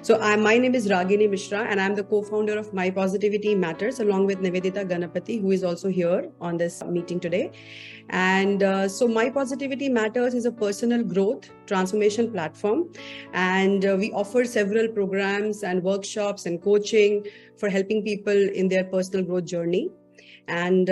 My name is Ragini Mishra, and I'm the co-founder of My Positivity Matters, along with Nivedita Ganapati, who is also here on this meeting today. And My Positivity Matters is a personal growth transformation platform, and we offer several programs and workshops and coaching for helping people in their personal growth journey. And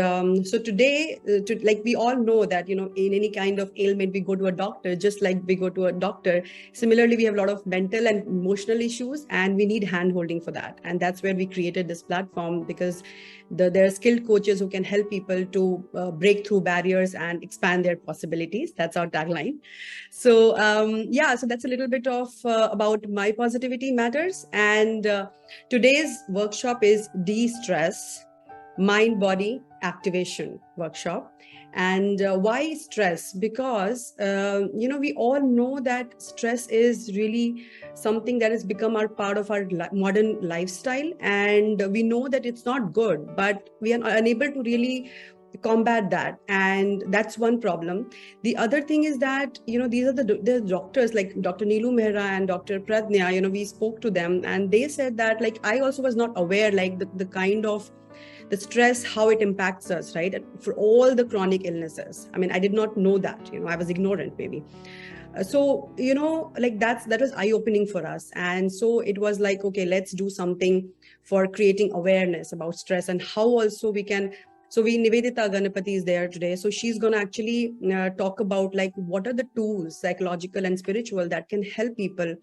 so today, like we all know that, in any kind of ailment, we go to a doctor, just like we go to a doctor. Similarly, we have a lot of mental and emotional issues, and we need hand-holding for that. And that's where we created this platform, because there are skilled coaches who can help people to break through barriers and expand their possibilities. That's our tagline. So that's a little bit of about My Positivity Matters. And today's workshop is De-Stress Mind Body Activation workshop. And why stress? Because we all know that stress is really something that has become our part of our modern lifestyle, and we know that it's not good, but we are unable to really combat that, and that's one problem. The other thing is that these are the doctors like Dr. Neelu Mehra and Dr. Pradnya. We spoke to them, and they said that, like, I also was not aware, like, the kind of the stress, how it impacts us, right? For all the chronic illnesses. I mean, I did not know that, I was ignorant maybe. That was eye-opening for us. And so it was like, okay, let's do something for creating awareness about stress and how also we can. So Nivedita Ganapati is there today. So she's going to actually talk about, like, what are the tools, psychological and spiritual, that can help people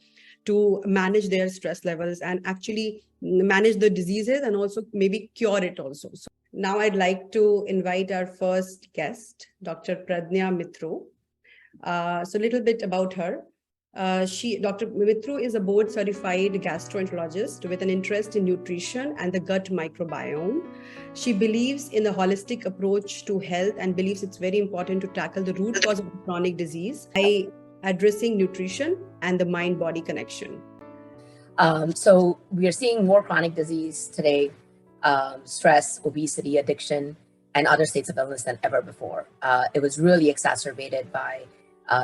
to manage their stress levels and actually manage the diseases and also maybe cure it also. So now I'd like to invite our first guest, Dr. Pradnya Mitru. So a little bit about her. Dr. Mitru is a board-certified gastroenterologist with an interest in nutrition and the gut microbiome. She believes in a holistic approach to health and believes it's very important to tackle the root cause of chronic disease by addressing nutrition and the mind-body connection. So we are seeing more chronic disease today, stress, obesity, addiction, and other states of illness than ever before. It was really exacerbated by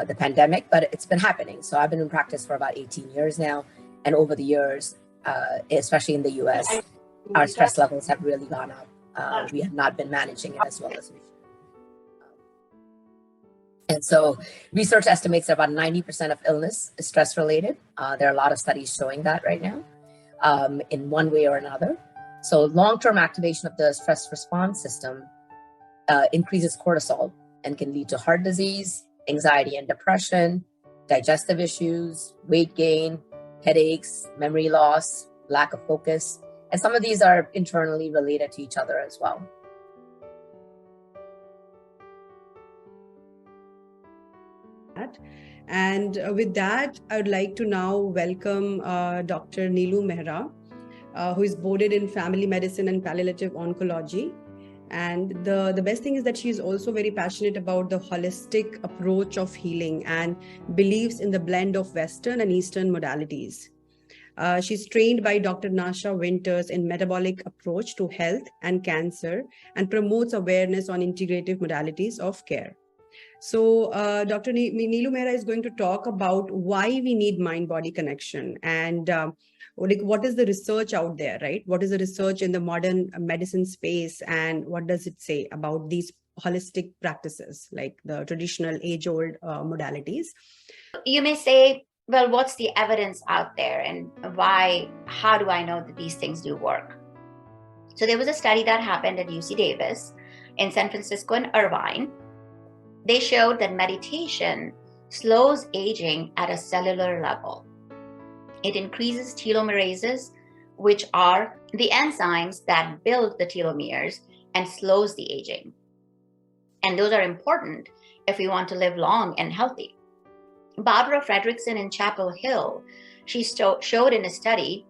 the pandemic, but it's been happening. So I've been in practice for about 18 years now. And over the years, especially in the US, our stress levels have really gone up. We have not been managing it as well as we should. And so research estimates that about 90% of illness is stress related. There are a lot of studies showing that right now in one way or another. So long-term activation of the stress response system increases cortisol and can lead to heart disease, anxiety and depression, digestive issues, weight gain, headaches, memory loss, lack of focus. And some of these are internally related to each other as well. And with that, I would like to now welcome Dr. Neelu Mehra, who is boarded in family medicine and palliative oncology. And the best thing is that she is also very passionate about the holistic approach of healing and believes in the blend of Western and Eastern modalities. She's trained by Dr. Nasha Winters in metabolic approach to health and cancer and promotes awareness on integrative modalities of care. So Dr. Neelu Mehra is going to talk about why we need mind-body connection and what is the research out there, right? What is the research in the modern medicine space, and what does it say about these holistic practices, like the traditional age-old modalities? You may say, well, what's the evidence out there, and how do I know that these things do work? So there was a study that happened at UC Davis in San Francisco and Irvine. They showed that meditation slows aging at a cellular level. It increases telomerases, which are the enzymes that build the telomeres and slows the aging. And those are important if we want to live long and healthy. Barbara Fredrickson in Chapel Hill, she showed in a study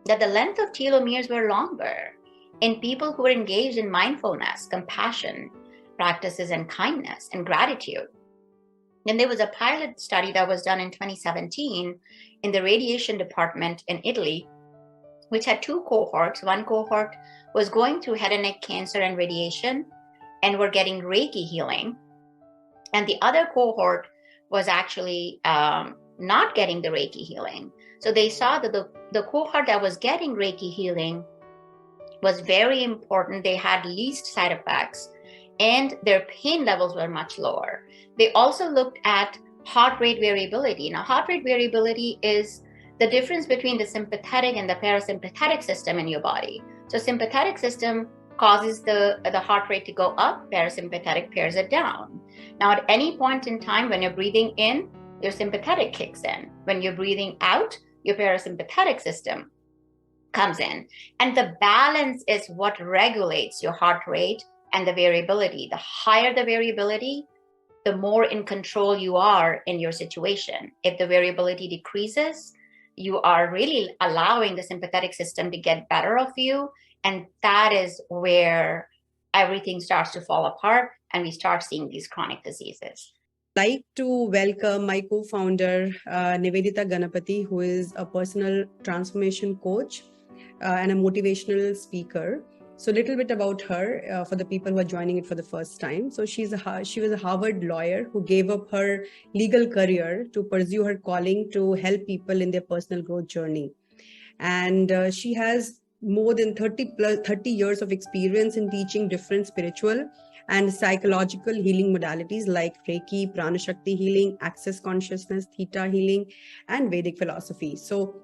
that the length of telomeres were longer in people who were engaged in mindfulness, compassion practices, and kindness and gratitude. Then there was a pilot study that was done in 2017 in the radiation department in Italy, which had two cohorts. One cohort was going through head and neck cancer and radiation and were getting Reiki healing. And the other cohort was actually not getting the Reiki healing. So they saw that the cohort that was getting Reiki healing was very important. They had least side effects and their pain levels were much lower. They also looked at heart rate variability. Now, heart rate variability is the difference between the sympathetic and the parasympathetic system in your body. So sympathetic system causes the heart rate to go up, parasympathetic pares it down. Now, at any point in time when you're breathing in, your sympathetic kicks in. When you're breathing out, your parasympathetic system comes in. And the balance is what regulates your heart rate and the variability. The higher the variability, the more in control you are in your situation. If the variability decreases, you are really allowing the sympathetic system to get better of you. And that is where everything starts to fall apart and we start seeing these chronic diseases. I'd like to welcome my co-founder, Nivedita Ganapati, who is a personal transformation coach and a motivational speaker. So a little bit about her for the people who are joining it for the first time. So she was a Harvard lawyer who gave up her legal career to pursue her calling to help people in their personal growth journey. And she has more than 30 years of experience in teaching different spiritual and psychological healing modalities like Reiki, Prana Shakti healing, Access Consciousness, Theta healing, and Vedic philosophy. So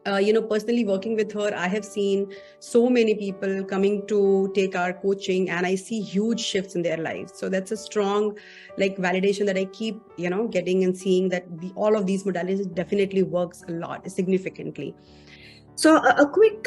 personally working with her, I have seen so many people coming to take our coaching and I see huge shifts in their lives. So that's a strong validation that I keep, getting and seeing that all of these modalities definitely works a lot, significantly. So a quick,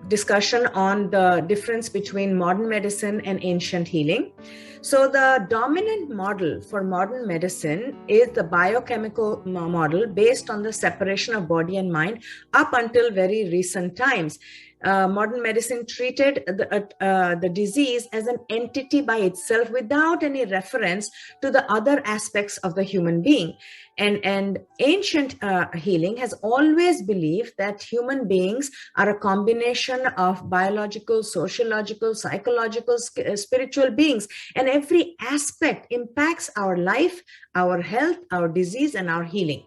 discussion on the difference between modern medicine and ancient healing. So the dominant model for modern medicine is the biochemical model based on the separation of body and mind up until very recent times. Modern medicine treated the disease as an entity by itself without any reference to the other aspects of the human being. And ancient healing has always believed that human beings are a combination of biological, sociological, psychological, spiritual beings, and every aspect impacts our life, our health, our disease, and our healing.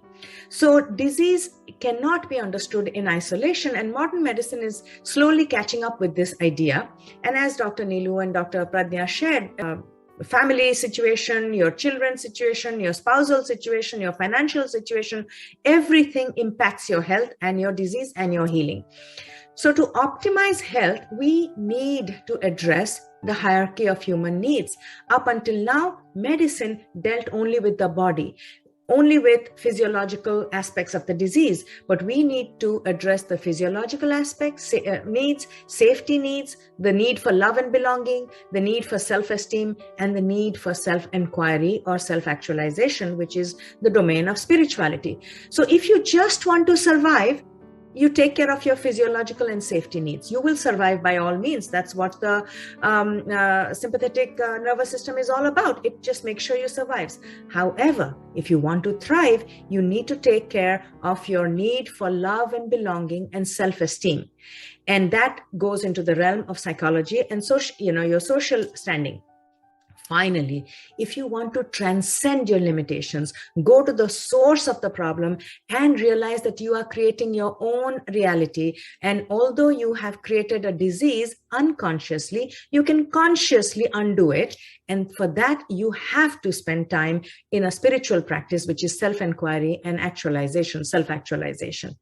So disease cannot be understood in isolation, and modern medicine is slowly catching up with this idea. And as Dr. Neelu and Dr. Pradnya shared, family situation, your children's situation, your spousal situation, your financial situation, everything impacts your health and your disease and your healing. So to optimize health, we need to address the hierarchy of human needs. Up until now, medicine dealt only with the body, only with physiological aspects of the disease, but we need to address the physiological aspects, needs, safety needs, the need for love and belonging, the need for self-esteem, and the need for self-inquiry or self-actualization, which is the domain of spirituality. So if you just want to survive, you take care of your physiological and safety needs. You will survive by all means. That's what the sympathetic nervous system is all about. It just makes sure you survive. However, if you want to thrive, you need to take care of your need for love and belonging and self-esteem. And that goes into the realm of psychology and your social standing. Finally, if you want to transcend your limitations, go to the source of the problem and realize that you are creating your own reality. And although you have created a disease unconsciously, you can consciously undo it. And for that, you have to spend time in a spiritual practice, which is self-inquiry and actualization, self-actualization.